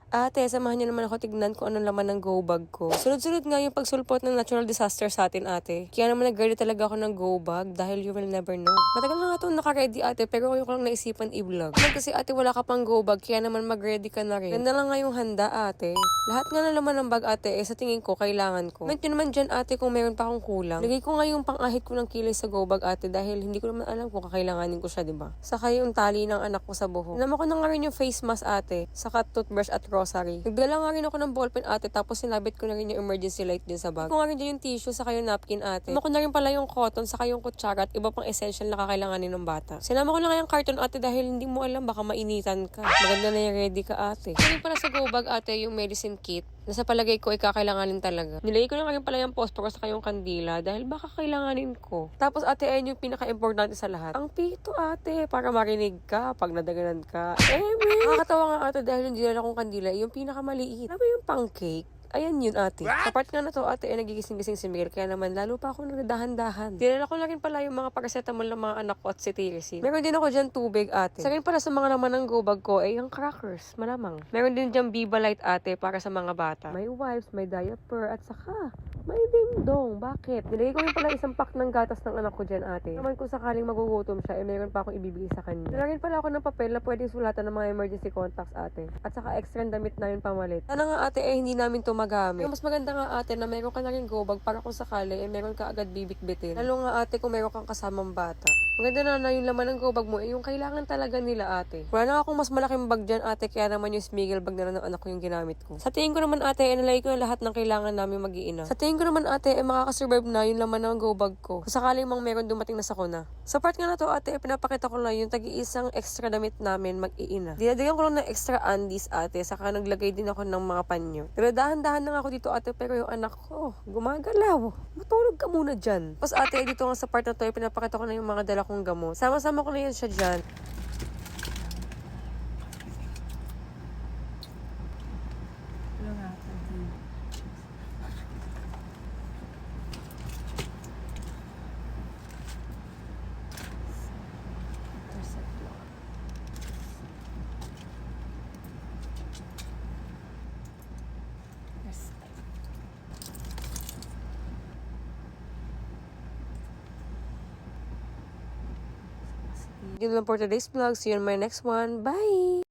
Ate, samahan niyo naman ako tignan kung anong laman ng go bag ko. Sunod-sunod nga yung pagsulpot ng natural disaster sa atin, ate. Kaya naman nag-ready talaga ako ng go bag dahil you will never know. Matagal na nga itong naka-ready, ate, pero ngayon ko lang naisipan i-vlog. Naman kasi, ate, wala ka pang go bag, kaya naman mag-ready ka na rin. Ganda lang nga yung handa, ate. Lahat nga na laman ng bag, ate, sa tingin ko, kailangan ko. Mente naman dyan, ate, kung meron pa akong kulang. Lagay ko nga yung pang-ahit ko ng kilay sa go bag, ate, dahil hindi ko naman alam kung kakailanganin ko siya, diba? Saka yung tali ng anak ko sa buhok. Naman ko na nga rin yung face mask, ate, saka toothbrush at rosary. Nagdala nga rin ako ng ballpen, ate, tapos sinabit ko na rin yung emergency light din sa bag. Ko nga rin din yung tissue, saka yung napkin, ate. Sinama ko na rin pala yung cotton, saka yung kutsara at iba pang essential na kakailanganin ng bata. Sinama ko na nga yung carton, ate, dahil hindi mo alam, baka mainitan ka. Maganda na yung ready ka, ate. Kaya para sa go bag, ate, yung medicine kit. Nasa palagay ko ay kakailanganin talaga. Nilagay ko na rin pala yung phosphorus saka yung kandila dahil baka kailanganin ko. Tapos, ate, ayun yung pinaka-importante sa lahat. Ang pito, ate, para marinig ka pag nadaganan ka. Nakakatawa nga, ate, dahil yung dinala kong kandila, yung pinakamaliit. Alam mo yung pancake? Ayan yun, ate. Sa part nga na to, ate, ay nagigising-gising si Miguel. Kaya naman, lalo pa ako nagdahan-dahan. Dinala ko na rin pala yung mga paracetamol ng mga anak ko at si Tirisi. Meron din ako dyan tubig, ate. Sa rin pala sa mga naman ng go bag ko, ay yung crackers, malamang. Meron din dyan Viva Light, ate, para sa mga bata. May wipes, may diaper, at saka may dingdong. Bakit? Nilagay ko rin pala isang pack ng gatas ng anak ko dyan, ate. Naman kung sakaling magugutom siya, meron pa akong ibibigay sa kanya. Nilagay pala ako ng papel na pwedeng sulatan ng mga emergency contacts, ate. At saka extra damit namin pamalit. Sana nga, ate, hindi namin to magamit. Pero mas maganda nga, ate, na meron ka na rin go bag para kung sakali, meron ka agad bibit-bitin. Lalo nga, ate, kung meron kang kasamang bata. Maganda na yung laman ng go bag mo, yung kailangan talaga nila, ate. Wala na akong mas malaking bag dyan, ate, kaya naman yung Smiggle bag na lang ng anak ko yung ginamit ko. Sa tingin ko naman, ate, nalagay ko na lahat ng kailangan namin mag-iina. Sa tingin ko naman, ate, makakasurvive na yung laman ng go bag ko. Kung sakaling mang meron dumating na sakuna. Sa part nga na to, ate, pinapakita ko lang yung tagi-isang extra damit namin mag-iina. Dinadagan ko lang ng extra undies, ate, saka naglagay din ako ng mga panyo. Pero dahan-dahan lang ako dito, ate, pero yung anak ko, gumagalaw. Matulog ka muna dyan. Tapos, ate, dito nga sa part na to, pinapakita ko na yung mga dala kong gamot. Sama-sama ko na yan siya dyan. Yun lang for today's vlog. See you in my next one. Bye!